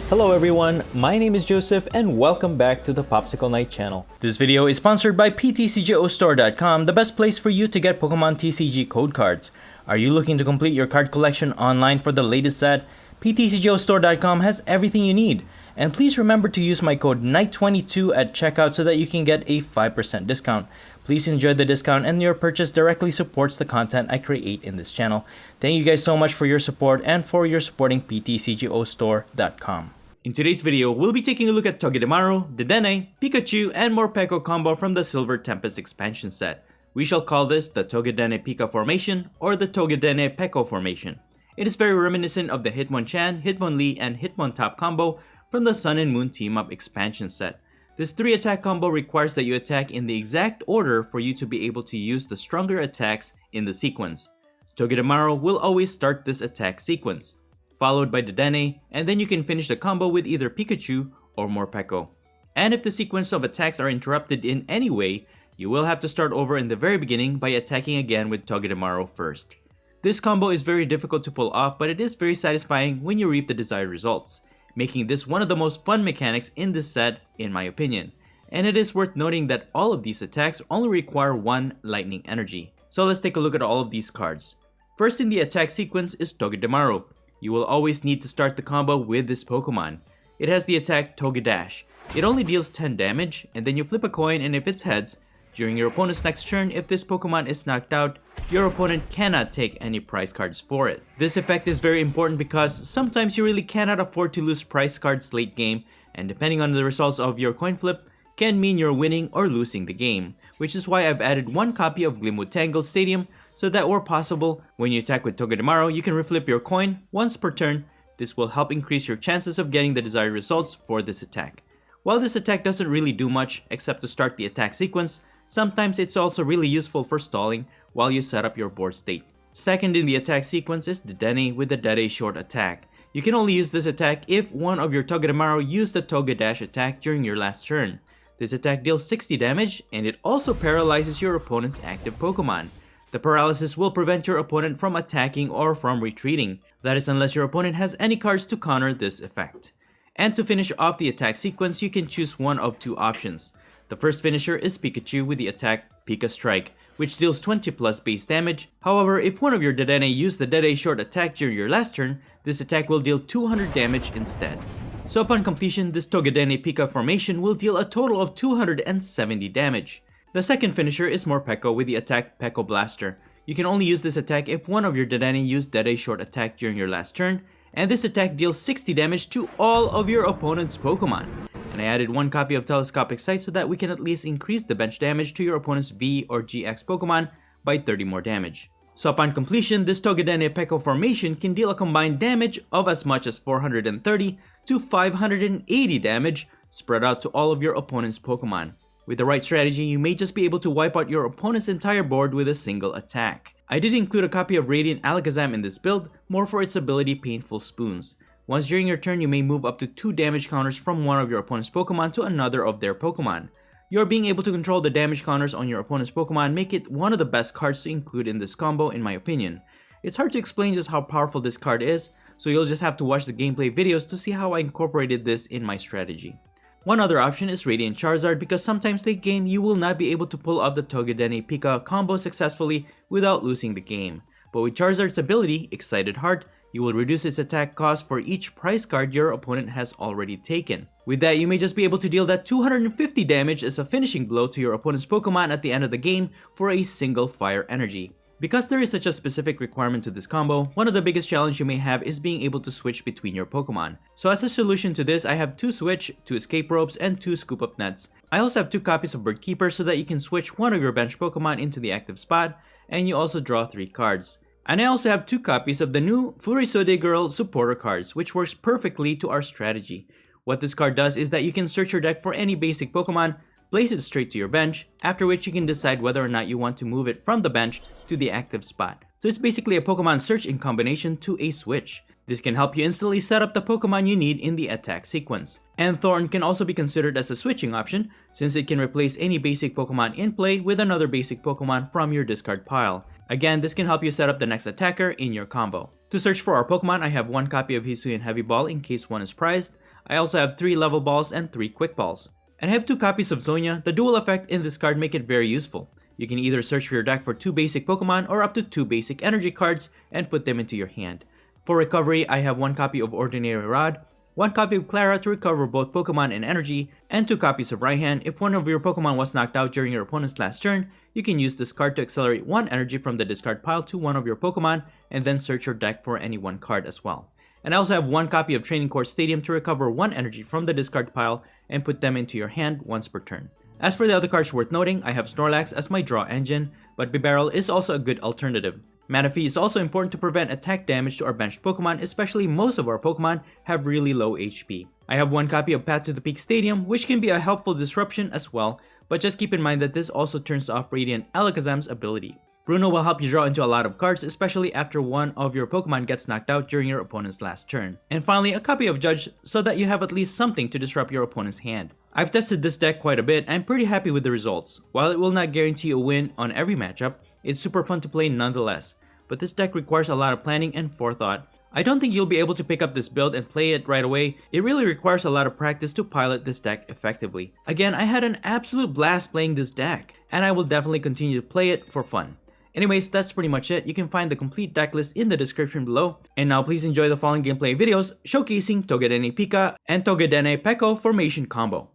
Hello everyone, my name is Joseph and welcome back to the Popsicleknight channel. This video is sponsored by PTCGO the best place for you to get Pokemon TCG code cards. Are you looking to complete your card collection online for the latest set? PTCGO has everything you need. And please remember to use my code NIGHT22 at checkout so that you can get a 5% discount. Please enjoy the discount and your purchase directly supports the content I create in this channel. Thank you guys so much for your support and for your supporting PTCGO. In today's video, we'll be taking a look at Toge-Demaru, Dedenne, Pikachu, and MORPEKO combo from the Silver Tempest expansion set. We shall call this the Toge-Dene-Pika formation or the Toge-Dene-Peko formation. It is very reminiscent of the Hitmonchan, Hitmonlee, and Hitmontop combo from the Sun and Moon Team-Up expansion set. This 3-attack combo requires that you attack in the exact order for you to be able to use the stronger attacks in the sequence. Toge-Demaru will always start this attack sequence, followed by Dedenne, and then you can finish the combo with either Pikachu or MORPEKO. And if the sequence of attacks are interrupted in any way, you will have to start over in the very beginning by attacking again with Toge-Demaru first. This combo is very difficult to pull off, but it is very satisfying when you reap the desired results, making this one of the most fun mechanics in this set in my opinion. And it is worth noting that all of these attacks only require one lightning energy. So let's take a look at all of these cards. First in the attack sequence is Toge-Demaru. You will always need to start the combo with this Pokemon. It has the attack Togedash. It only deals 10 damage, and then you flip a coin, and if it's heads, during your opponent's next turn, if this Pokemon is knocked out, your opponent cannot take any prize cards for it. This effect is very important because sometimes you really cannot afford to lose prize cards late game, and depending on the results of your coin flip, can mean you're winning or losing the game, which is why I've added one copy of Glimwood Tangled Stadium so that where possible, when you attack with Toge-Demaru, you can reflip your coin once per turn. This will help increase your chances of getting the desired results for this attack. While this attack doesn't really do much except to start the attack sequence, sometimes it's also really useful for stalling while you set up your board state. Second in the attack sequence is Dedenne with the Dede short attack. You can only use this attack if one of your Toge-Demaru used the Togedash attack during your last turn. This attack deals 60 damage and it also paralyzes your opponent's active Pokemon. The paralysis will prevent your opponent from attacking or from retreating. That is unless your opponent has any cards to counter this effect. And to finish off the attack sequence, you can choose one of two options. The first finisher is Pikachu with the attack Pika Strike, which deals 20 plus base damage. However, if one of your Dedenne used the Dede short attack during your last turn, this attack will deal 200 damage instead. So upon completion, this Toge-Dene-Pika formation will deal a total of 270 damage. The second finisher is MORPEKO with the attack Peko Blaster. You can only use this attack if one of your Dedenne used Dede short attack during your last turn, and this attack deals 60 damage to all of your opponent's Pokemon. And I added one copy of Telescopic Sight so that we can at least increase the bench damage to your opponent's V or GX Pokemon by 30 more damage. So upon completion, this Toge-Dene-Peko formation can deal a combined damage of as much as 430 to 580 damage spread out to all of your opponent's Pokemon. With the right strategy, you may just be able to wipe out your opponent's entire board with a single attack. I did include a copy of Radiant Alakazam in this build, more for its ability Painful Spoons. Once during your turn, you may move up to 2 damage counters from one of your opponent's Pokemon to another of their Pokemon. Your being able to control the damage counters on your opponent's Pokemon make it one of the best cards to include in this combo in my opinion. It's hard to explain just how powerful this card is, so you'll just have to watch the gameplay videos to see how I incorporated this in my strategy. One other option is Radiant Charizard because sometimes late game you will not be able to pull off the Toge-Dene-Pika combo successfully without losing the game. But with Charizard's ability, Excited Heart, you will reduce its attack cost for each prize card your opponent has already taken. With that, you may just be able to deal that 250 damage as a finishing blow to your opponent's Pokemon at the end of the game for a single fire energy. Because there is such a specific requirement to this combo, one of the biggest challenges you may have is being able to switch between your Pokemon. So as a solution to this, I have 2 Switch, 2 Escape Ropes, and 2 Scoop Up Nets. I also have 2 copies of Bird Keeper so that you can switch one of your bench Pokemon into the active spot, and you also draw 3 cards. And I also have 2 copies of the new Furisode Girl supporter cards, which works perfectly to our strategy. What this card does is that you can search your deck for any basic Pokemon, place it straight to your bench, after which you can decide whether or not you want to move it from the bench to the active spot. So it's basically a Pokemon search in combination to a switch. This can help you instantly set up the Pokemon you need in the attack sequence. And Thorn can also be considered as a switching option since it can replace any basic Pokemon in play with another basic Pokemon from your discard pile. Again, this can help you set up the next attacker in your combo. To search for our Pokemon, I have one copy of Hisuian Heavy Ball in case one is prized. I also have 3 level balls and 3 quick balls. And I have 2 copies of Zonia. The dual effect in this card make it very useful. You can either search for your deck for 2 basic Pokemon or up to 2 basic energy cards and put them into your hand. For recovery, I have 1 copy of Ordinary Rod, 1 copy of Clara to recover both Pokemon and energy, and 2 copies of Raihan. If one of your Pokemon was knocked out during your opponent's last turn, you can use this card to accelerate 1 energy from the discard pile to one of your Pokemon and then search your deck for any 1 card as well. And I also have 1 copy of Training Course Stadium to recover 1 energy from the discard pile and put them into your hand once per turn. As for the other cards worth noting, I have Snorlax as my draw engine, but Bibarel is also a good alternative. Manaphy is also important to prevent attack damage to our benched Pokemon, especially most of our Pokemon have really low HP. I have 1 copy of Path to the Peak Stadium, which can be a helpful disruption as well, but just keep in mind that this also turns off Radiant Alakazam's ability. Bruno will help you draw into a lot of cards, especially after one of your Pokemon gets knocked out during your opponent's last turn. And finally, a copy of Judge so that you have at least something to disrupt your opponent's hand. I've tested this deck quite a bit and I'm pretty happy with the results. While it will not guarantee a win on every matchup, it's super fun to play nonetheless. But this deck requires a lot of planning and forethought. I don't think you'll be able to pick up this build and play it right away. It really requires a lot of practice to pilot this deck effectively. Again, I had an absolute blast playing this deck, and I will definitely continue to play it for fun. Anyways, that's pretty much it. You can find the complete deck list in the description below. And now please enjoy the following gameplay videos showcasing Toge-Dene-Pika and Toge-Dene-Peko formation combo.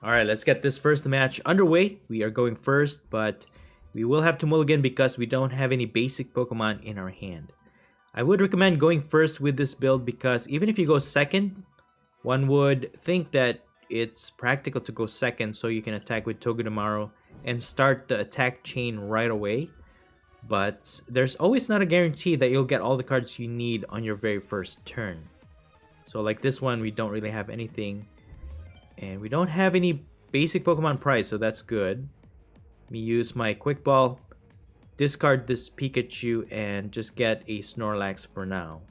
Alright, let's get this first match underway. We are going first, but we will have to mulligan because we don't have any basic Pokemon in our hand. I would recommend going first with this build because even if you go second, one would think that it's practical to go second so you can attack with Togedemaru and start the attack chain right away. But there's always not a guarantee that you'll get all the cards you need on your very first turn. So like this one, we don't really have anything. And we don't have any basic Pokemon prize, so that's good. Let me use my Quick Ball, discard this Pikachu, and just get a Snorlax for now.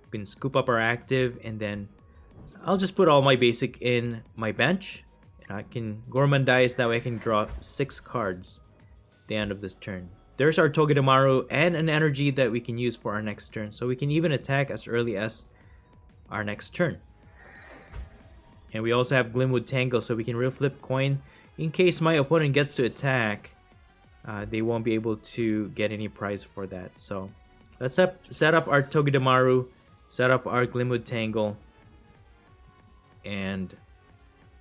We can scoop up our active, and then I'll just put all my basic in my bench. And I can Gourmandize, that way I can draw 6 cards at the end of this turn. There's our Togedemaru and an energy that we can use for our next turn. So we can even attack as early as our next turn. And we also have Glimwood Tangle, so we can real flip coin. In case my opponent gets to attack, they won't be able to get any prize for that. So let's set up our Togedemaru, set up our Glimwood Tangle, and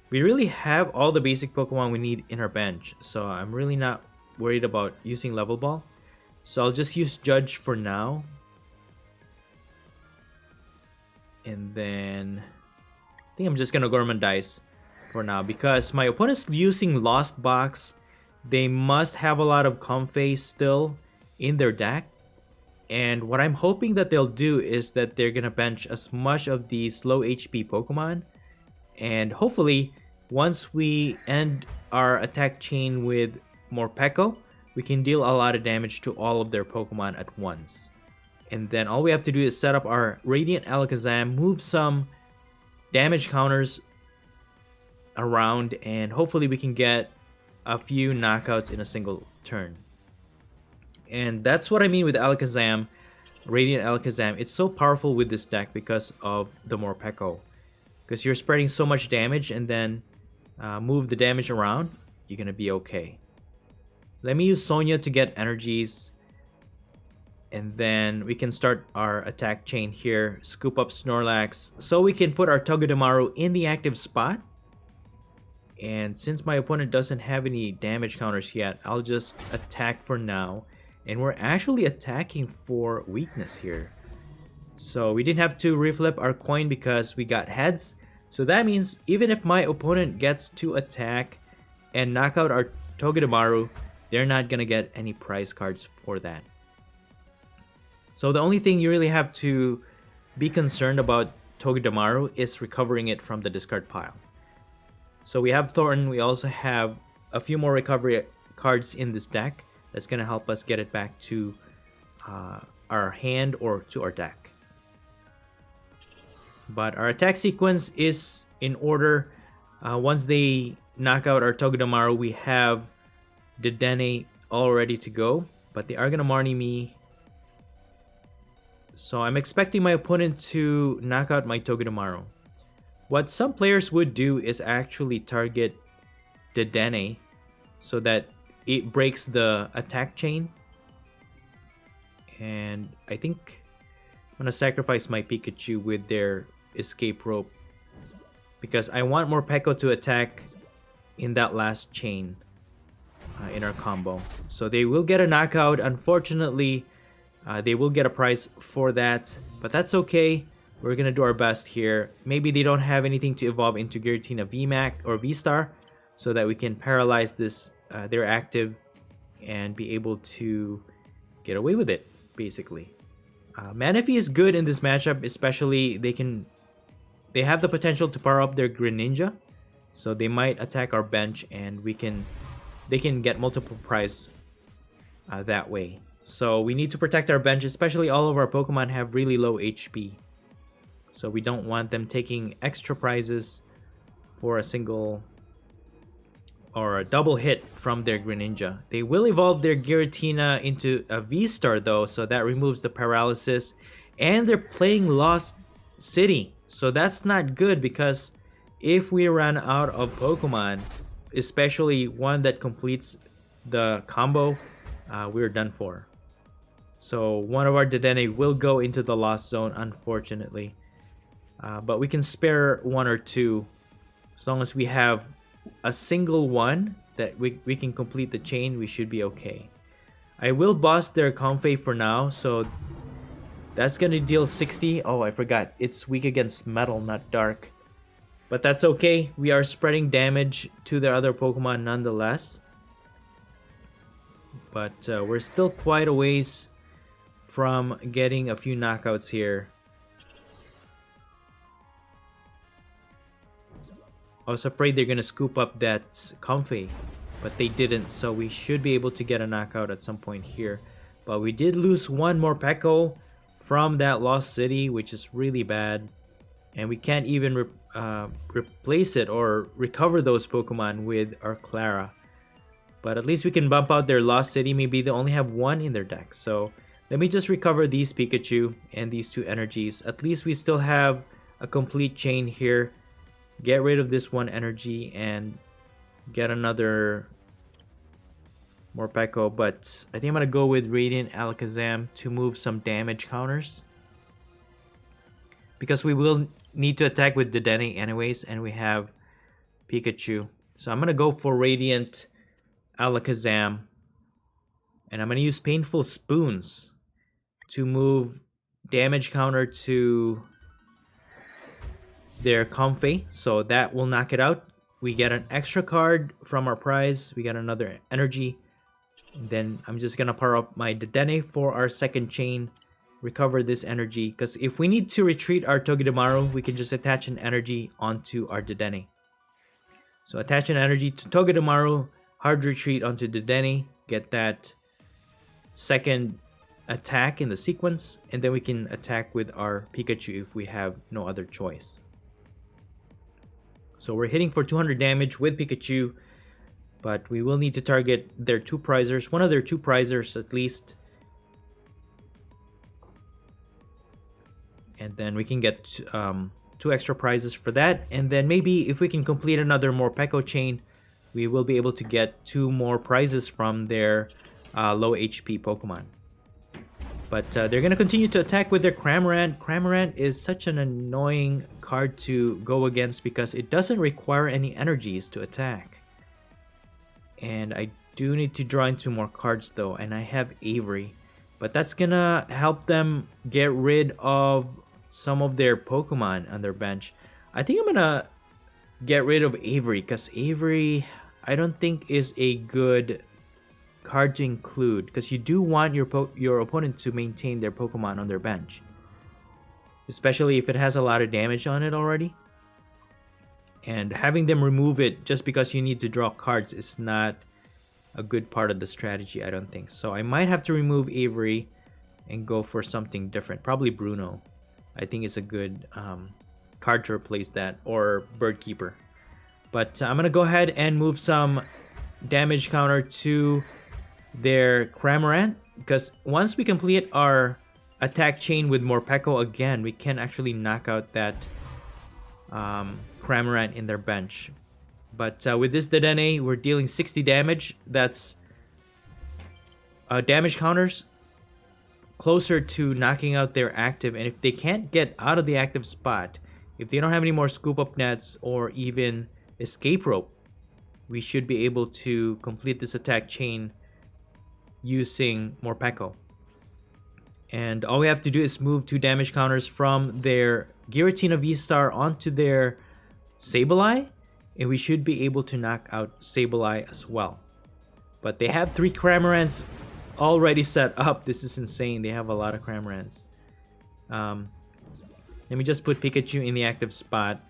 we really have all the basic Pokemon we need in our bench. So I'm really not worried about using Level Ball. So I'll just use Judge for now. And then I think I'm just gonna Gourmandize for now because my opponent's using Lost Box. They must have a lot of Comfey still in their deck. And what I'm hoping that they'll do is that they're gonna bench as much of these low HP Pokemon. And hopefully, once we end our attack chain with MORPEKO, we can deal a lot of damage to all of their Pokemon at once. And then all we have to do is set up our Radiant Alakazam, move some damage counters around, and hopefully we can get a few knockouts in a single turn. And that's what I mean with Alakazam, Radiant Alakazam. It's so powerful with this deck because of the MORPEKO. Because you're spreading so much damage and then move the damage around, you're gonna be okay. Let me use Sonia to get energies. And then we can start our attack chain here, scoop up Snorlax, so we can put our Togedemaru in the active spot. And since my opponent doesn't have any damage counters yet, I'll just attack for now. And we're actually attacking for weakness here. So we didn't have to reflip our coin because we got heads. So that means even if my opponent gets to attack and knock out our Togedemaru, they're not gonna get any prize cards for that. So the only thing you really have to be concerned about Togedemaru is recovering it from the discard pile. So we have Thornton, we also have a few more recovery cards in this deck that's going to help us get it back to our hand or to our deck. But our attack sequence is in order. Once they knock out our Togedemaru, we have Dedenne all ready to go. But they are going to Marnie me. So I'm expecting my opponent to knock out my Togedemaru. What some players would do is actually target Dedenne so that it breaks the attack chain. And I think I'm gonna sacrifice my Pikachu with their escape rope because I want MORPEKO to attack in that last chain in our combo. So they will get a knockout. Unfortunately, they will get a prize for that, but that's okay. We're gonna do our best here. Maybe they don't have anything to evolve into Giratina VMAX or VSTAR so that we can paralyze this their active and be able to get away with it, basically. Manaphy is good in this matchup, especially they have the potential to power up their Greninja, so they might attack our bench and they can get multiple prizes that way. So we need to protect our bench, especially all of our Pokemon have really low HP. So we don't want them taking extra prizes for a single or a double hit from their Greninja. They will evolve their Giratina into a V-Star though, so that removes the paralysis. And they're playing Lost City, so that's not good because if we run out of Pokemon, especially one that completes the combo, we're done for. So one of our Dedenne will go into the Lost Zone, unfortunately. But we can spare one or two as long as we have a single one that we can complete the chain. We should be okay. I will boss their Comfey for now, so that's gonna deal 60. Oh, I forgot, it's weak against metal, not dark, but that's okay. We are spreading damage to their other Pokemon nonetheless, but we're still quite a ways from getting a few knockouts here. I was afraid they're gonna scoop up that Comfey, but they didn't, so we should be able to get a knockout at some point here. But we did lose one MORPEKO from that Lost City, which is really bad, and we can't even replace it or recover those Pokemon with our Clara. But at least we can bump out their Lost City. Maybe they only have one in their deck, so let me just recover these Pikachu and these two energies. At least we still have a complete chain here. Get rid of this one energy and get another MORPEKO, but I think I'm gonna go with Radiant Alakazam to move some damage counters, because we will need to attack with Dedenne anyways, and we have Pikachu. So I'm gonna go for Radiant Alakazam, and I'm gonna use Painful Spoons to move damage counter to their Comfey, so that will knock it out. We get an extra card from our prize. We got another energy. And then I'm just gonna power up my Dedenne for our second chain, recover this energy, because if we need to retreat our Togedemaru, we can just attach an energy onto our Dedenne. So attach an energy to Togedemaru, hard retreat onto Dedenne, get that second attack in the sequence, and then we can attack with our Pikachu if we have no other choice. So we're hitting for 200 damage with Pikachu, but we will need to target their two prizers, one of their two prizers at least. And then we can get two extra prizes for that. And then maybe if we can complete another MORPEKO chain, we will be able to get two more prizes from their low HP Pokemon. But they're going to continue to attack with their Cramorant. Cramorant is such an annoying card to go against because it doesn't require any energies to attack. And I do need to draw into more cards though, and I have Avery. But that's going to help them get rid of some of their Pokemon on their bench. I think I'm going to get rid of Avery because Avery I don't think is a good card to include, because you do want your opponent to maintain their Pokemon on their bench, especially if it has a lot of damage on it already. And having them remove it just because you need to draw cards is not a good part of the strategy, I don't think. So I might have to remove Avery and go for something different, probably Bruno. I think it's a good card to replace that, or Birdkeeper. But I'm gonna go ahead and move some damage counter to their Cramorant, because once we complete our attack chain with MORPEKO again, we can actually knock out that Cramorant in their bench. But with this Dedenne, we're dealing 60 damage. That's damage counters closer to knocking out their active. And if they can't get out of the active spot, if they don't have any more scoop up nets or even escape rope, we should be able to complete this attack chain using MORPEKO. And all we have to do is move 2 damage counters from their Giratina VSTAR onto their Sableye, and we should be able to knock out Sableye as well. But they have 3 Cramorants already set up. This is insane. They have a lot of Cramorants. Let me just put Pikachu in the active spot,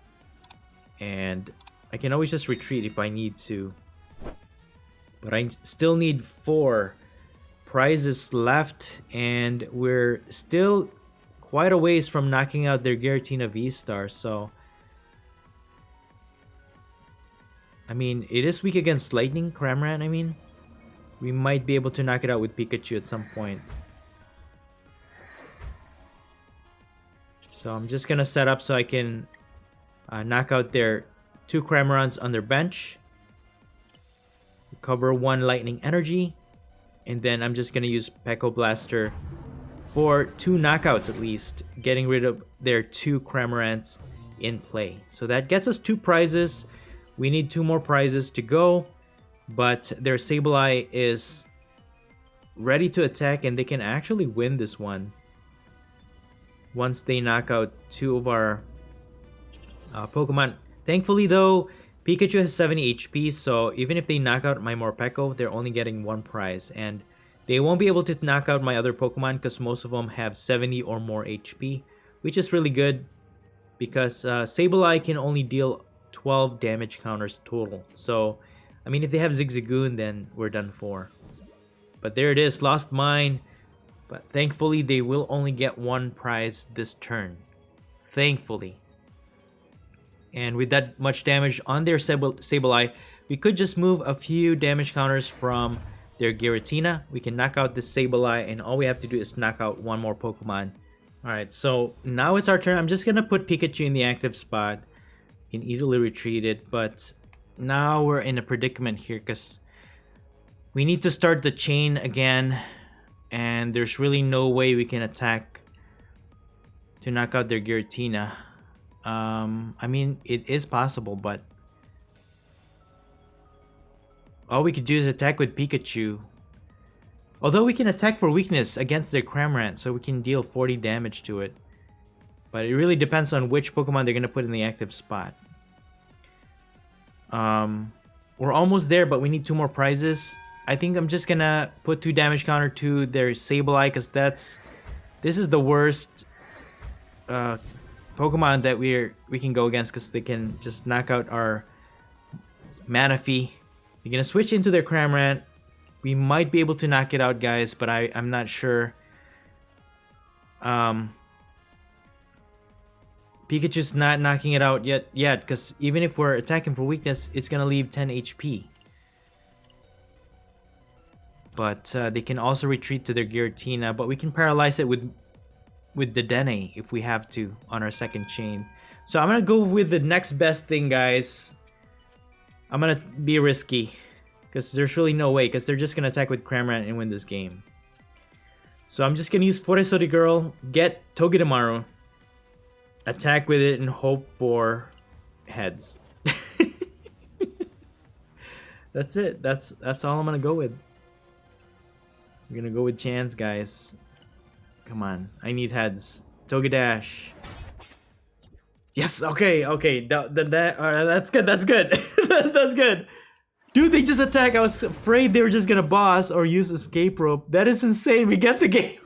and I can always just retreat if I need to. But I still need 4 prizes left, and we're still quite a ways from knocking out their Giratina VSTAR. So I mean, it is weak against Lightning Cramorant. I mean, we might be able to knock it out with Pikachu at some point. So I'm just gonna set up so I can knock out their 2 Cramorants on their bench, recover 1 Lightning Energy, and then I'm just gonna use Peko Blaster for 2 knockouts at least, getting rid of their 2 Cramorants in play. So that gets us 2 prizes. We need 2 more prizes to go, but their Sableye is ready to attack, and they can actually win this one once they knock out 2 of our Pokemon. Thankfully though, Pikachu has 70 HP, so even if they knock out my MORPEKO, they're only getting 1 prize, and they won't be able to knock out my other Pokemon because most of them have 70 or more HP, which is really good because Sableye can only deal 12 damage counters total. So, I mean, if they have Zigzagoon, then we're done for. But there it is, lost mine. But thankfully, they will only get 1 prize this turn. Thankfully. And with that much damage on their Sableye, we could just move a few damage counters from their Giratina. We can knock out this Sableye, and all we have to do is knock out 1 more Pokemon. Alright, so now it's our turn. I'm just gonna put Pikachu in the active spot. You can easily retreat it, but now we're in a predicament here because we need to start the chain again, and there's really no way we can attack to knock out their Giratina. I mean, it is possible, but all we could do is attack with Pikachu. Although we can attack for weakness against their Cramorant, so we can deal 40 damage to it. But it really depends on which Pokemon they're going to put in the active spot. We're almost there, but we need 2 more prizes. I think I'm just going to put 2 damage counter to their Sableye, because this is the worst Pokemon that we can go against, because they can just knock out our Manaphy. You're going to switch into their Cramorant. We might be able to knock it out, guys, but I'm not sure. Pikachu's not knocking it out yet, because even if we're attacking for weakness, it's gonna leave 10 HP. But they can also retreat to their Giratina, but we can paralyze it with Dedenne if we have to on our second chain. So I'm gonna go with the next best thing, guys. I'm gonna be risky, because there's really no way, because they're just gonna attack with Cramorant and win this game. So I'm just gonna use Forest Girl, get Togedemaru, attack with it, and hope for heads. That's it. That's all I'm gonna go with. I'm gonna go with chance, guys. Come on, I need heads. Togedash. Yes. Okay. That's good. That's good. That's good. Dude, they just attack. I was afraid they were just gonna boss or use escape rope. That is insane. We get the game.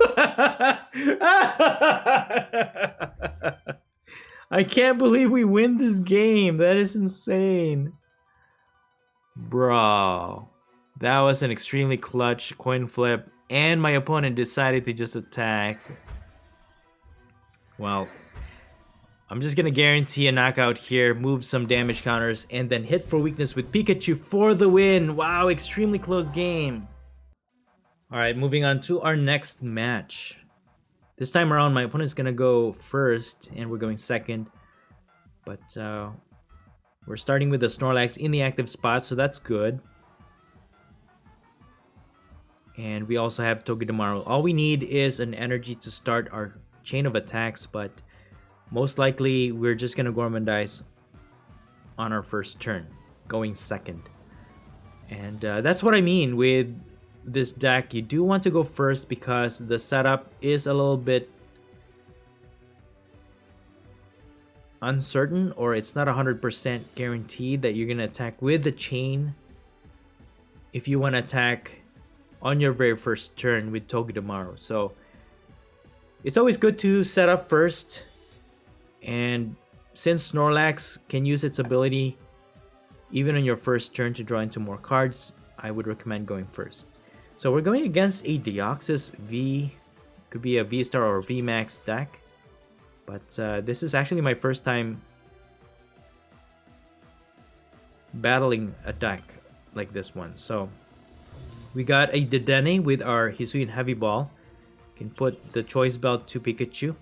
I can't believe we win this game. That is insane. Bro. That was an extremely clutch coin flip. And my opponent decided to just attack. Well, I'm just gonna guarantee a knockout here, move some damage counters, and then hit for weakness with Pikachu for the win. Wow, extremely close game. Alright, moving on to our next match. This time around, my opponent's gonna go first, and we're going second. But we're starting with the Snorlax in the active spot, so that's good. And we also have Togedemaru. All we need is an energy to start our chain of attacks, but most likely we're just gonna Gormandize on our first turn, going second. And that's what I mean with this deck. You do want to go first because the setup is a little bit uncertain, or it's not 100% guaranteed that you're gonna attack with the chain if you want to attack on your very first turn with Togedemaru. So it's always good to set up first, and since Snorlax can use its ability even on your first turn to draw into more cards, I would recommend going first. So we're going against a Deoxys V, could be a VSTAR or VMAX deck. But this is actually my first time battling a deck like this one. So we got a Dedenne with our Hisuian Heavy Ball. Can put the Choice Belt to Pikachu.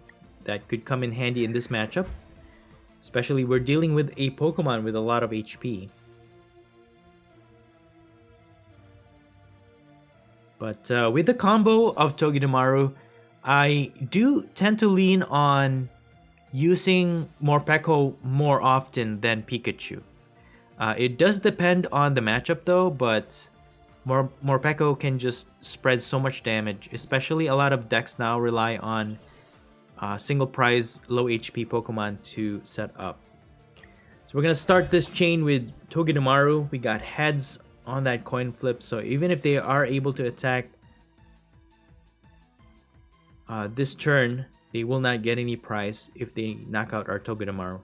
That could come in handy in this matchup. Especially we're dealing with a Pokemon with a lot of HP. But with the combo of Togedemaru, I do tend to lean on using MORPEKO more often than Pikachu. It does depend on the matchup though, but MORPEKO can just spread so much damage, especially a lot of decks now rely on single prize, low HP Pokemon to set up. So we're going to start this chain with Togedemaru. We got heads on that coin flip, so even if they are able to attack this turn, they will not get any prize if they knock out our Togedemaru.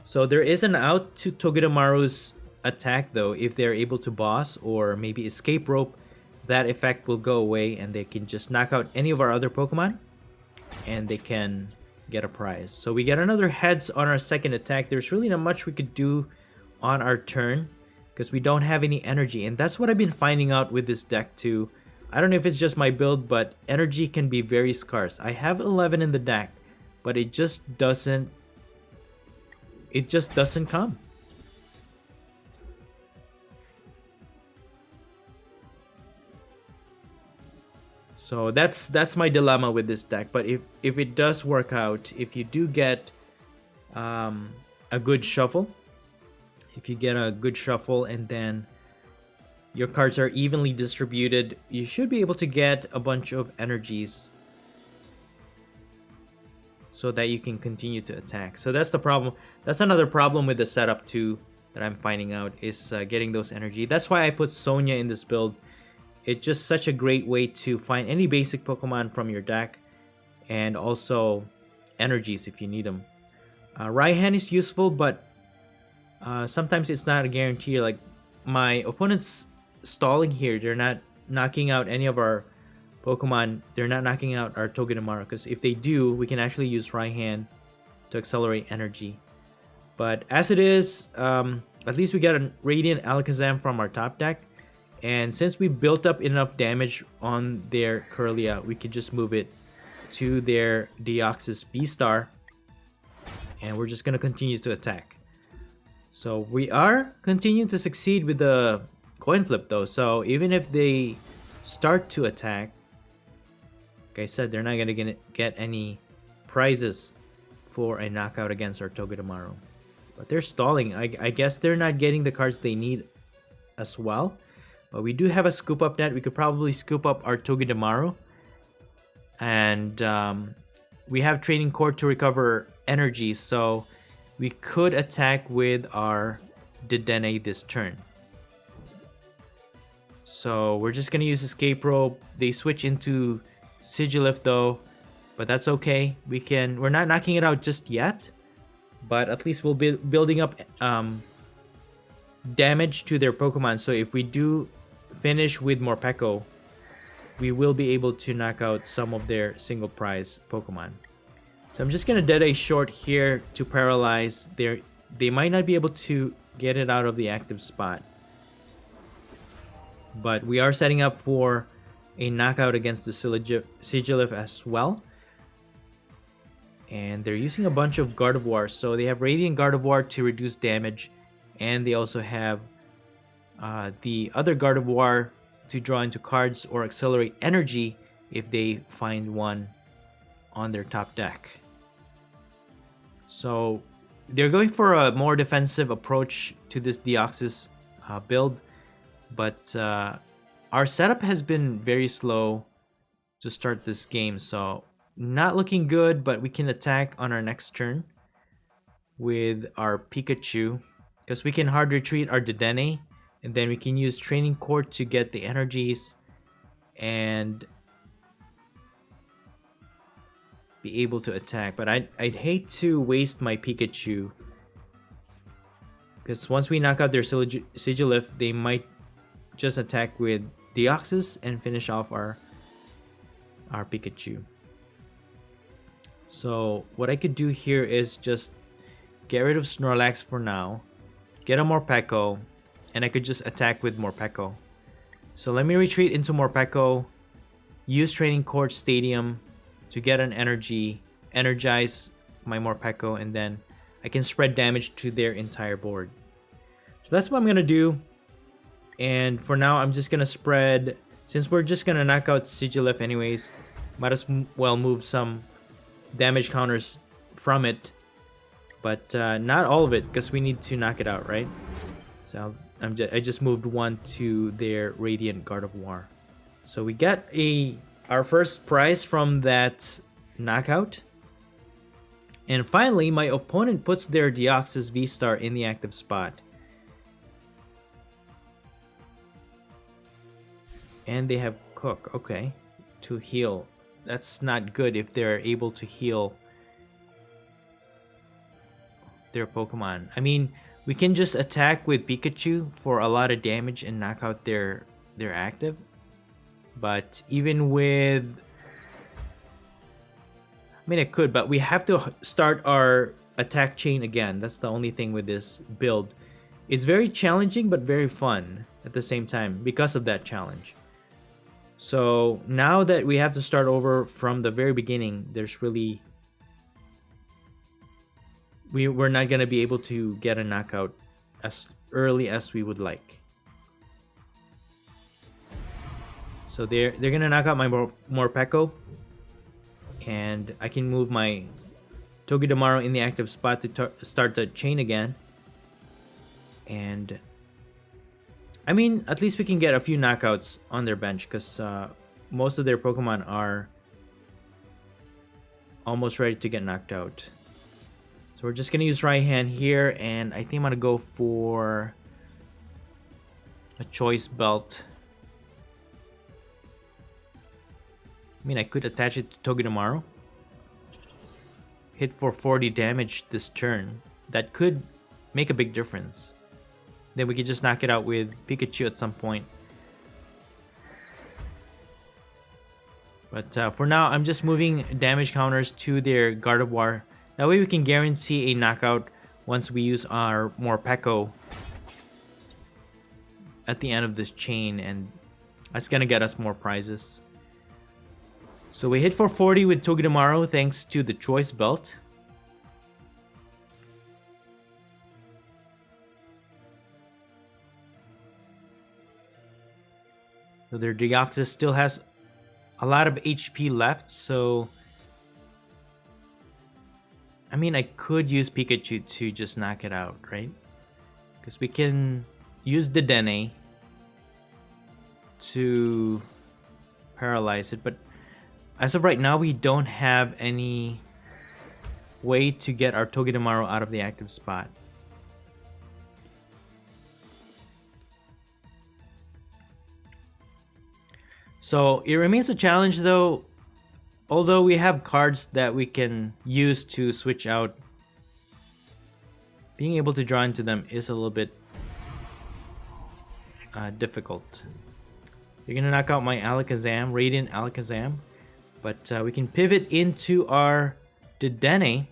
So there is an out to Togedemaru's attack though. If they're able to boss or maybe escape rope, that effect will go away and they can just knock out any of our other Pokemon and they can get a prize. So we get another heads on our second attack. There's really not much we could do on our turn because we don't have any energy, and that's what I've been finding out with this deck too. I don't know if it's just my build, but energy can be very scarce. I have 11 in the deck, but it just doesn't come. So that's my dilemma with this deck. But if it does work out, if you do get a good shuffle, and then your cards are evenly distributed, you should be able to get a bunch of energies so that you can continue to attack. So that's the problem. That's another problem with the setup too that I'm finding out is getting those energy. That's why I put Sonia in this build. It's just such a great way to find any basic Pokemon from your deck and also energies if you need them. Raihan is useful, but sometimes it's not a guarantee. Like my opponent's stalling here. They're not knocking out any of our Pokemon. They're not knocking out our Togedemaru, because if they do, we can actually use Raihan to accelerate energy. But as it is, at least we got a Radiant Alakazam from our top deck. And since we built up enough damage on their Kirlia, we could just move it to their Deoxys VSTAR. And we're just going to continue to attack. So we are continuing to succeed with the coin flip though. So even if they start to attack, like I said, they're not going to get any prizes for a knockout against our Togedemaru. But they're stalling. I guess they're not getting the cards they need as well. But we do have a scoop up net. We could probably scoop up our Togedemaru. And we have Training Core to recover energy. So we could attack with our Dedenne this turn. So we're just going to use Escape Rope. They switch into Sigilyph though. But that's okay. We're not knocking it out just yet. But at least we'll be building up damage to their Pokemon. So if we do finish with MORPEKO, we will be able to knock out some of their single prize Pokemon. So I'm just gonna dead a short here to paralyze. They might not be able to get it out of the active spot. But we are setting up for a knockout against the Sigilyph as well. And they're using a bunch of Gardevoir. So they have Radiant Gardevoir to reduce damage. And they also have the other Gardevoir to draw into cards or accelerate energy if they find one on their top deck. So they're going for a more defensive approach to this Deoxys build. But our setup has been very slow to start this game, so not looking good, but we can attack on our next turn with our Pikachu, because we can hard retreat our Dedenne, and then we can use Training Court to get the energies and be able to attack. But I'd hate to waste my Pikachu, because once we knock out their Sigilyph, they might just attack with Deoxys and finish off our Pikachu. So what I could do here is just get rid of Snorlax for now, get a Morpeko, and I could just attack with Morpeko. So let me retreat into Morpeko, use Training Court Stadium to get an energy, energize my Morpeko, and then I can spread damage to their entire board. So that's what I'm gonna do. And for now, I'm just gonna spread, since we're just gonna knock out Sigilyph anyways, might as well move some damage counters from it, but not all of it, because we need to knock it out, right? So I just moved one to their Radiant Gardevoir. So we got our first prize from that knockout. And finally, my opponent puts their Deoxys VSTAR in the active spot. And they have Cook, okay, to heal. That's not good if they're able to heal their Pokemon. I mean, we can just attack with Pikachu for a lot of damage and knock out their active. But even with... I mean, I could, but we have to start our attack chain again. That's the only thing with this build. It's very challenging, but very fun at the same time because of that challenge. So now that we have to start over from the very beginning, there's really... We're not going to be able to get a knockout as early as we would like. So they're going to knock out my Morpeko. And I can move my Togedemaru in the active spot to start the chain again. And... I mean, at least we can get a few knockouts on their bench, because most of their Pokemon are almost ready to get knocked out. So we're just going to use right hand here, and I think I'm going to go for a choice belt. I mean, I could attach it to Togedemaru. Hit for 40 damage this turn. That could make a big difference. Then we could just knock it out with Pikachu at some point. But for now, I'm just moving damage counters to their Gardevoir. That way we can guarantee a knockout once we use our Morpeko at the end of this chain. And that's going to get us more prizes. So we hit for 40 with Togedemaru thanks to the choice belt. So their Deoxys still has a lot of HP left, so... I mean, I could use Pikachu to just knock it out, right? Because we can use Dedenne to paralyze it, but as of right now, we don't have any way to get our Togedemaru out of the active spot. So it remains a challenge though, although we have cards that we can use to switch out. Being able to draw into them is a little bit difficult. You're gonna knock out my Alakazam, Radiant Alakazam, but we can pivot into our Dedenne,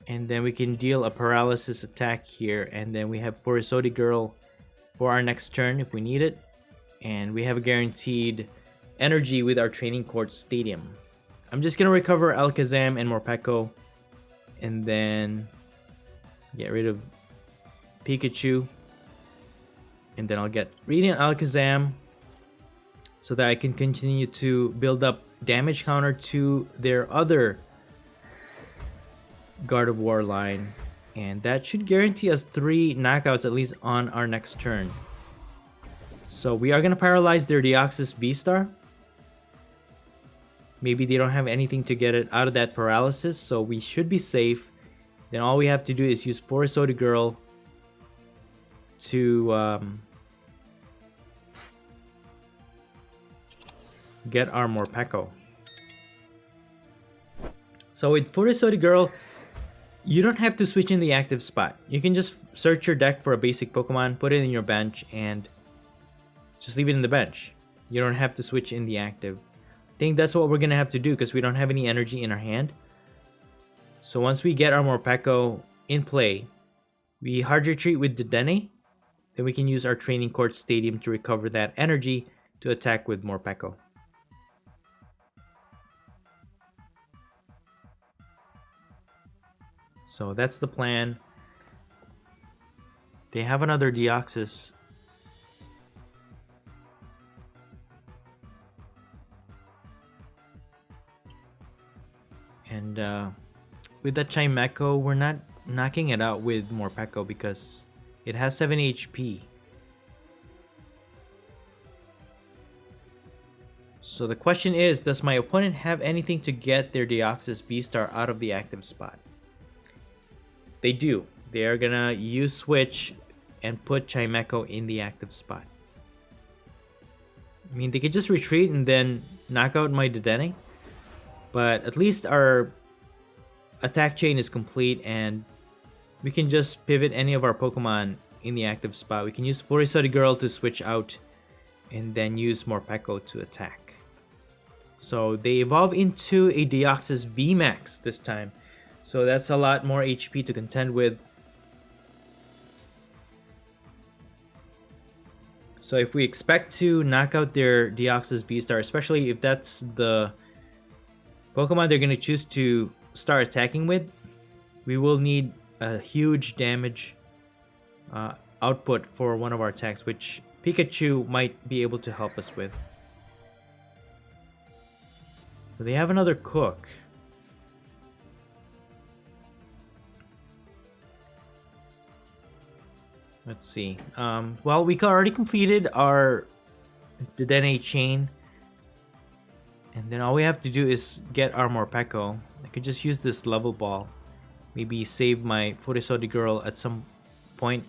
and then we can deal a paralysis attack here, and then we have Furisodi Girl for our next turn if we need it. and we have a guaranteed energy with our training court stadium. I'm just gonna recover Alakazam and MORPEKO, and then get rid of Pikachu, and then I'll get Radiant Alakazam so that I can continue to build up damage counter to their other Gardevoir line, and that should guarantee us 3 knockouts at least on our next turn. So we are gonna paralyze their Deoxys VSTAR. Maybe they don't have anything to get it out of that paralysis, so we should be safe. Then all we have to do is use Forest Girl to get our MORPEKO. So with Forest Girl, you don't have to switch in the active spot. You can just search your deck for a basic Pokemon, put it in your bench, and just leave it in the bench. You don't have to switch in the active. I think that's what we're gonna have to do because we don't have any energy in our hand. So once we get our MORPEKO in play, we hard retreat with Dedenne. Then we can use our training court stadium to recover that energy to attack with MORPEKO. So that's the plan. They have another Deoxys. And with that Chimecho, we're not knocking it out with MORPEKO because it has 7 HP. So the question is, does my opponent have anything to get their Deoxys VSTAR out of the active spot? They do. They are gonna use Switch and put Chimecho in the active spot. I mean, they could just retreat and then knock out my Dedenne. But at least our attack chain is complete and we can just pivot any of our Pokemon in the active spot. We can use Forest Girl to switch out and then use MORPEKO to attack. So they evolve into a Deoxys VMAX this time. So that's a lot more HP to contend with. So if we expect to knock out their Deoxys VSTAR, especially if that's the Pokemon they're going to choose to start attacking with, we will need a huge damage output for one of our attacks, which Pikachu might be able to help us with. So they have another Cook. Let's see. Well, we already completed our Dedenne chain. And then all we have to do is get our MORPEKO. I could just use this level ball. Maybe save my Forest Girl at some point.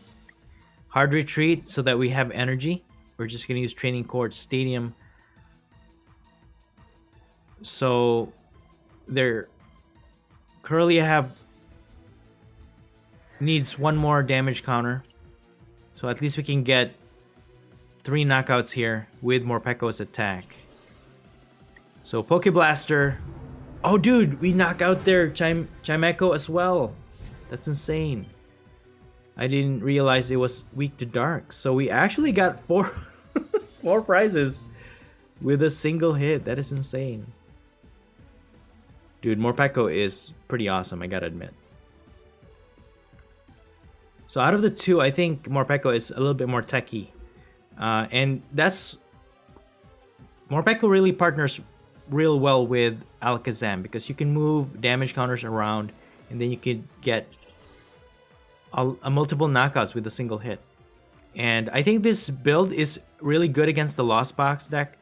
Hard retreat so that we have energy. We're just going to use Training Court Stadium. So there currently needs one more damage counter. So at least we can get 3 knockouts here with MORPEKO's attack. So Pokeblaster. Oh dude, we knock out their Chimecho as well. That's insane. I didn't realize it was weak to dark. So we actually got 4 prizes with a single hit. That is insane. Dude, MORPEKO is pretty awesome, I gotta admit. So out of the 2, I think MORPEKO is a little bit more techy. And that's... MORPEKO really partners real well with Alakazam because you can move damage counters around and then you can get a multiple knockouts with a single hit. And I think this build is really good against the Lost Box deck.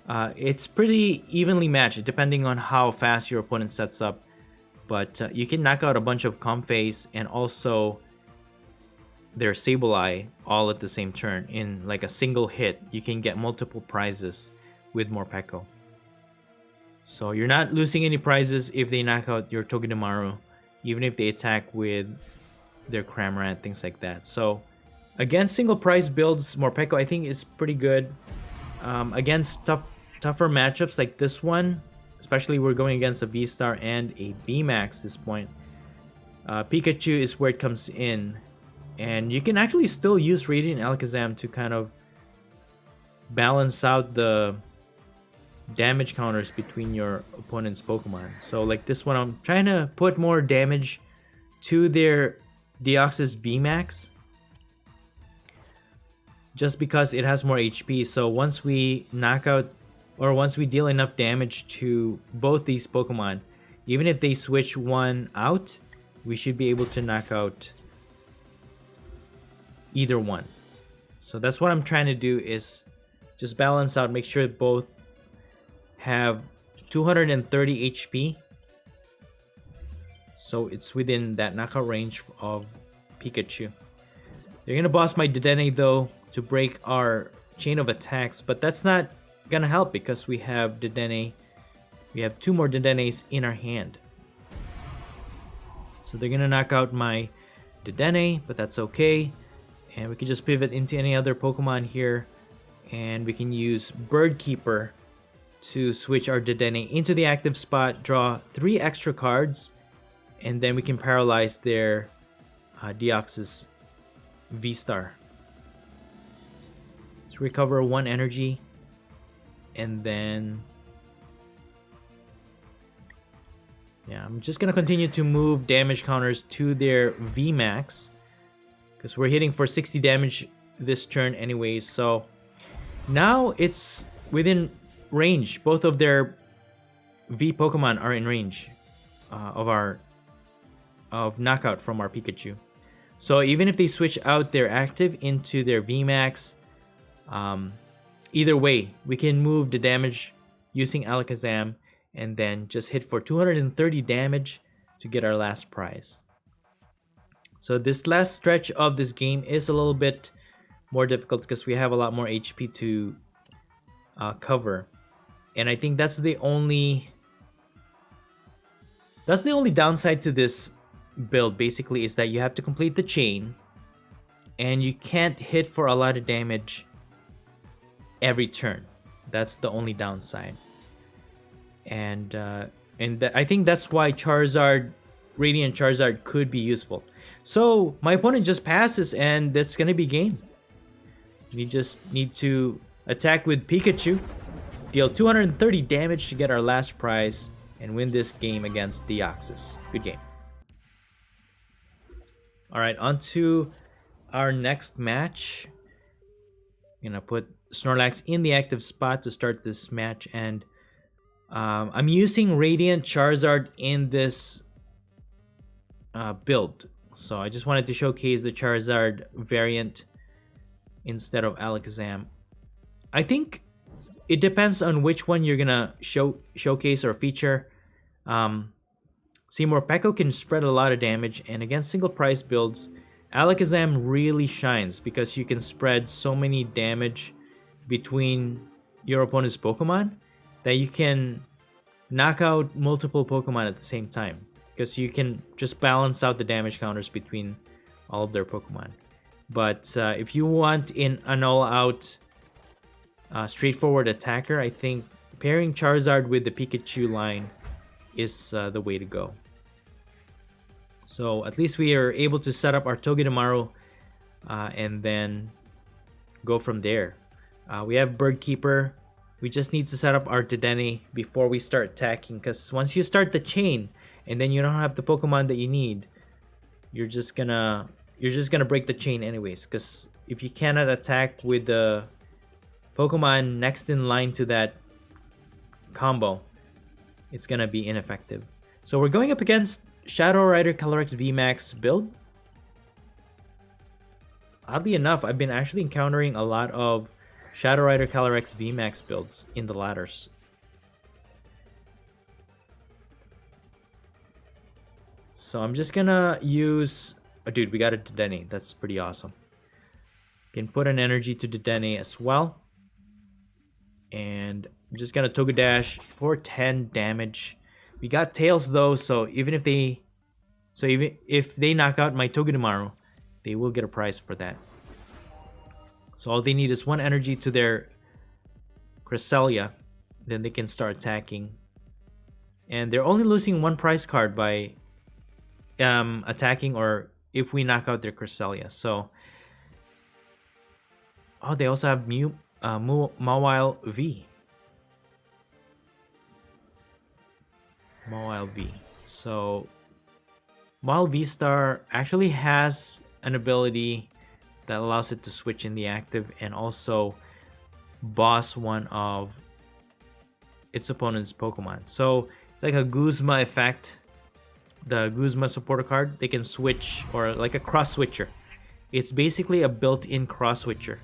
It's pretty evenly matched depending on how fast your opponent sets up. But you can knock out a bunch of Comphase and also their Sableye all at the same turn. In like a single hit, you can get multiple prizes with MORPEKO. So you're not losing any prizes if they knock out your Togedemaru, even if they attack with their Cramorant, things like that. So against single prize builds, MORPEKO I think is pretty good. Against tougher matchups like this one, especially we're going against a V-Star and a VMAX at this point, Pikachu is where it comes in. And you can actually still use Radiant Alakazam to kind of balance out the damage counters between your opponent's Pokemon. So like this one, I'm trying to put more damage to their Deoxys VMAX, just because it has more HP. So once we knock out, or once we deal enough damage to both these Pokemon, even if they switch one out, we should be able to knock out either one. So that's what I'm trying to do, is just balance out, make sure both have 230 HP. So it's within that knockout range of Pikachu. They're gonna boss my Dedenne though to break our chain of attacks, but that's not gonna help because we have Dedenne. We have 2 more Dedennes in our hand. So they're gonna knock out my Dedenne, but that's okay. And we can just pivot into any other Pokemon here, and we can use Bird Keeper to switch our Dedenne into the active spot, draw 3 extra cards, and then we can paralyze their Deoxys VSTAR. Let's recover 1 energy, and then yeah, I'm just gonna continue to move damage counters to their VMAX, because we're hitting for 60 damage this turn anyways. So now it's within range. Both of their V Pokemon are in range of knockout from our Pikachu. So even if they switch out their active into their VMAX, either way, we can move the damage using Alakazam and then just hit for 230 damage to get our last prize. So this last stretch of this game is a little bit more difficult because we have a lot more HP to cover. And I think that's the only downside to this build, basically, is that you have to complete the chain and you can't hit for a lot of damage every turn. That's the only downside. And I think that's why Charizard, Radiant Charizard, could be useful. So my opponent just passes and that's gonna be game. We just need to attack with Pikachu, deal 230 damage to get our last prize, and win this game against Deoxys. Good game. Alright, on to our next match. I'm gonna put Snorlax in the active spot to start this match, and I'm using Radiant Charizard in this build. So I just wanted to showcase the Charizard variant instead of Alakazam. I think it depends on which one you're gonna showcase or feature. See, MORPEKO can spread a lot of damage, and against single price builds, Alakazam really shines because you can spread so many damage between your opponent's Pokemon that you can knock out multiple Pokemon at the same time, because you can just balance out the damage counters between all of their Pokemon. But if you want an all-out straightforward attacker, I think pairing Charizard with the Pikachu line is the way to go. So at least we are able to set up our Togedemaru and then go from there. We have Bird Keeper. We just need to set up our Dedenne before we start attacking, because once you start the chain and then you don't have the Pokemon that you need, you're just gonna break the chain anyways, because if you cannot attack with the Pokemon next in line to that combo, it's gonna be ineffective. So we're going up against Shadow Rider Calyrex VMAX build. Oddly enough, I've been actually encountering a lot of Shadow Rider Calyrex VMAX builds in the ladders. So I'm just gonna use... Oh, dude, we got a Dedenne. That's pretty awesome. Can put an energy to Dedenne as well. And I'm just gonna Togedash for 10 damage. We got Tails though, so even if they knock out my Togedemaru, they will get a prize for that. So all they need is 1 energy to their Cresselia, then they can start attacking. And they're only losing 1 prize card by attacking, or if we knock out their Cresselia. So, oh, they also have Mew. Mawile V. Mawile V. So Mawile VSTAR actually has an ability that allows it to switch in the active and also boss one of its opponent's Pokemon. So it's like a Guzma effect. The Guzma supporter card, they can switch, or like a cross switcher. It's basically a built-in cross switcher.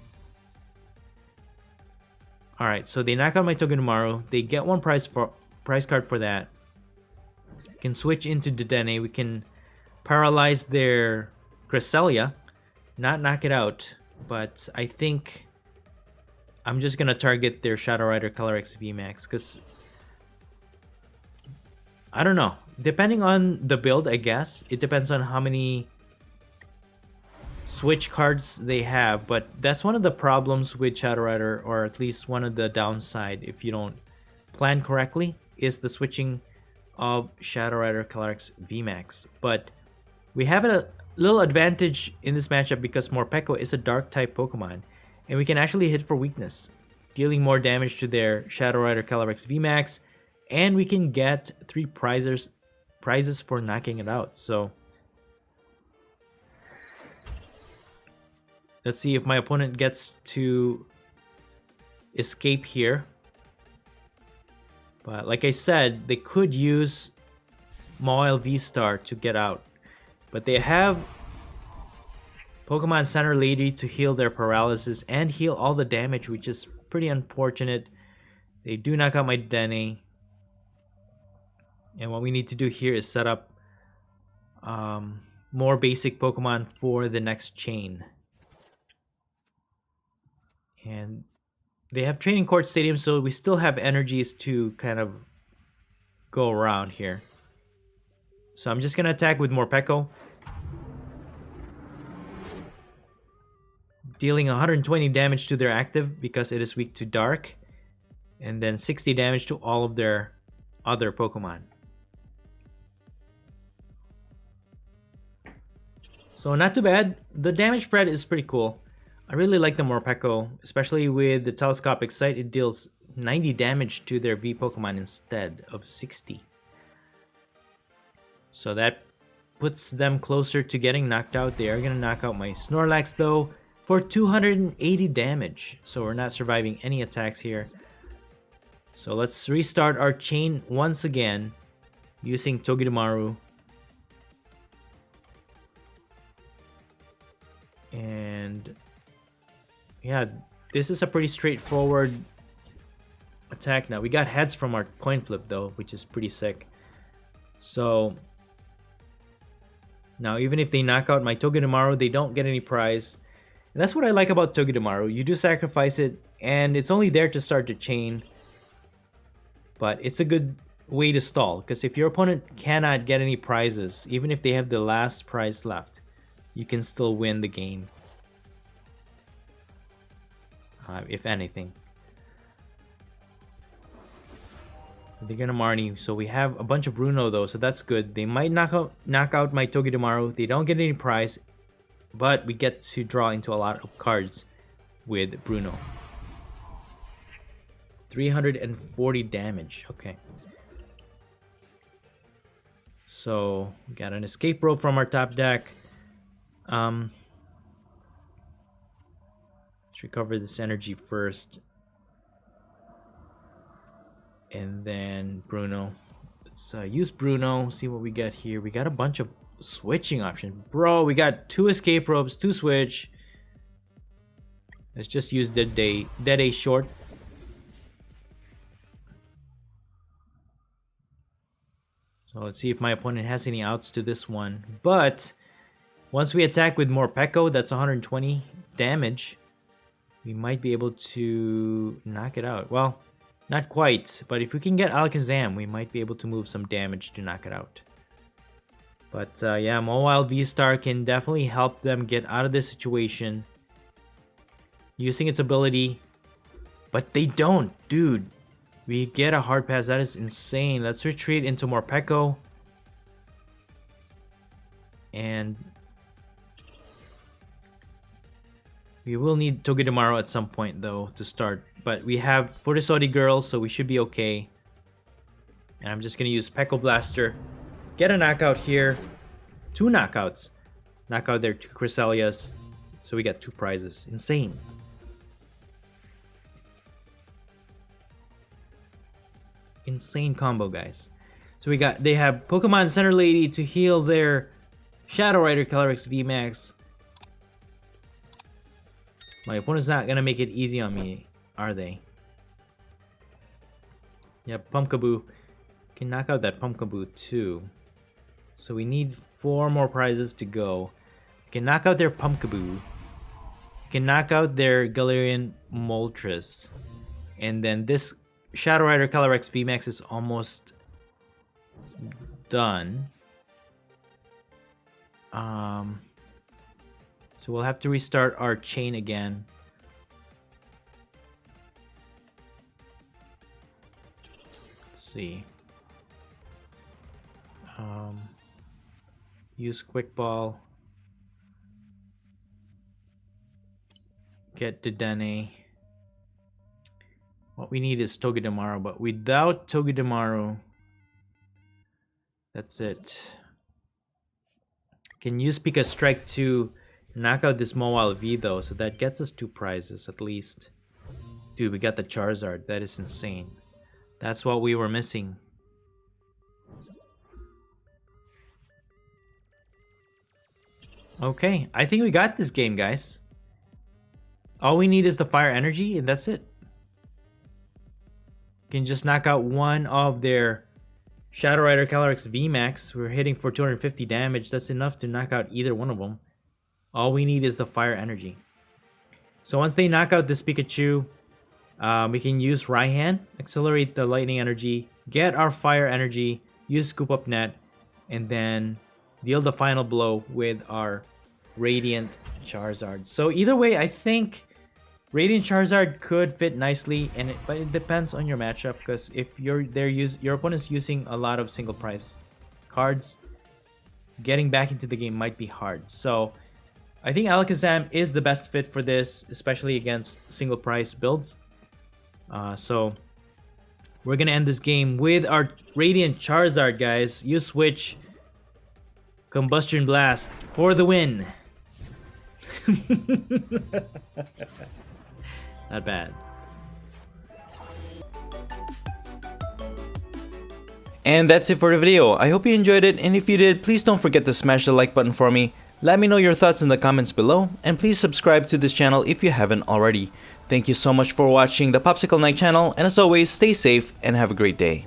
Alright, so they knock out my Togedemaru. They get one prize card for that. Can switch into Dedenne. We can paralyze their Cresselia. Not knock it out, but I think I'm just gonna target their Shadow Rider Calyrex VMAX, because I don't know. Depending on the build, I guess. It depends on how many switch cards they have, but that's one of the problems with Shadow Rider, or at least one of the downside if you don't plan correctly, is the switching of Shadow Rider Calyrex VMAX. But we have a little advantage in this matchup because Morpeko is a dark type Pokemon, and we can actually hit for weakness, dealing more damage to their Shadow Rider Calyrex VMAX, and we can get 3 prizes for knocking it out. So let's see if my opponent gets to escape here. But like I said, they could use Mawile VSTAR to get out. But they have Pokemon Center Lady to heal their paralysis and heal all the damage, which is pretty unfortunate. They do knock out my Dedenne. And what we need to do here is set up more basic Pokemon for the next chain. And they have Training Court Stadium, so we still have energies to kind of go around here. So I'm just going to attack with Morpeko, dealing 120 damage to their active because it is weak to dark, and then 60 damage to all of their other Pokemon. So not too bad. The damage spread is pretty cool. I really like the Morpeko, especially with the Telescopic Sight. It deals 90 damage to their V Pokemon instead of 60. So that puts them closer to getting knocked out. They are going to knock out my Snorlax though for 280 damage. So we're not surviving any attacks here. So let's restart our chain once again using Togedemaru. And yeah, this is a pretty straightforward attack now. We got heads from our coin flip though, which is pretty sick. So now even if they knock out my Togedemaru, they don't get any prize. And that's what I like about Togedemaru. You do sacrifice it, and it's only there to start the chain. But it's a good way to stall, because if your opponent cannot get any prizes, even if they have the last prize left, you can still win the game. If anything. They're gonna Marnie, so we have a bunch of Bruno though, so that's good. They might knock out my Togedemaru. They don't get any prize, but we get to draw into a lot of cards with Bruno. 340 damage. Okay. So we got an escape rope from our top deck. Let's recover this energy first. And then Bruno. Let's use Bruno. See what we get here. We got a bunch of switching options. Bro, we got 2 escape ropes, 2 switch. Let's just use Dead A short. So let's see if my opponent has any outs to this one. But once we attack with Morpeko, that's 120 damage. We might be able to knock it out. Well, not quite, but if we can get Alakazam, we might be able to move some damage to knock it out. But yeah, Mawile VSTAR can definitely help them get out of this situation using its ability. But they don't, dude. We get a hard pass. That is insane. Let's retreat into Morpeko. And We will need Toge-Demaru at some point though to start. But we have Fortisodi Girl, so we should be okay. And I'm just gonna use Peko Blaster. Get a knockout here. 2 knockouts. Knock out their 2 Crysalias. So we got 2 prizes. Insane. Insane combo, guys. So they have Pokemon Center Lady to heal their Shadow Rider Calyrex VMAX. My opponent's not gonna make it easy on me, are they? Yep, Pumpkaboo. Can knock out that Pumpkaboo too. So we need 4 more prizes to go. We can knock out their Pumpkaboo. We can knock out their Galarian Moltres. And then this Shadow Rider Calyrex VMAX is almost done. So we'll have to restart our chain again. Let's see. Use Quick Ball. Get Dedenne. What we need is Toge-Demaru, but without Toge-Demaru, that's it. Can use Pika Strike to knock out this Mobile V though, so that gets us 2 prizes at least. Dude, we got the Charizard. That is insane. That's what we were missing. Okay, I think we got this game, guys. All we need is the Fire Energy, and that's it. Can just knock out one of their Shadow Rider Calyrex VMAX. We're hitting for 250 damage. That's enough to knock out either one of them. All we need is the Fire Energy. So once they knock out this Pikachu, we can use Raihan, accelerate the Lightning Energy, get our Fire Energy, use Scoop Up Net, and then deal the final blow with our Radiant Charizard. So either way, I think Radiant Charizard could fit nicely, but it depends on your matchup, because if your opponent's using a lot of single price cards, getting back into the game might be hard. So I think Alakazam is the best fit for this, especially against single price builds. So we're gonna end this game with our Radiant Charizard, guys. You switch Combustion Blast for the win. Not bad. And that's it for the video. I hope you enjoyed it, and if you did, please don't forget to smash the like button for me. Let me know your thoughts in the comments below, and please subscribe to this channel if you haven't already. Thank you so much for watching the Popsicleknight channel, and as always, stay safe and have a great day.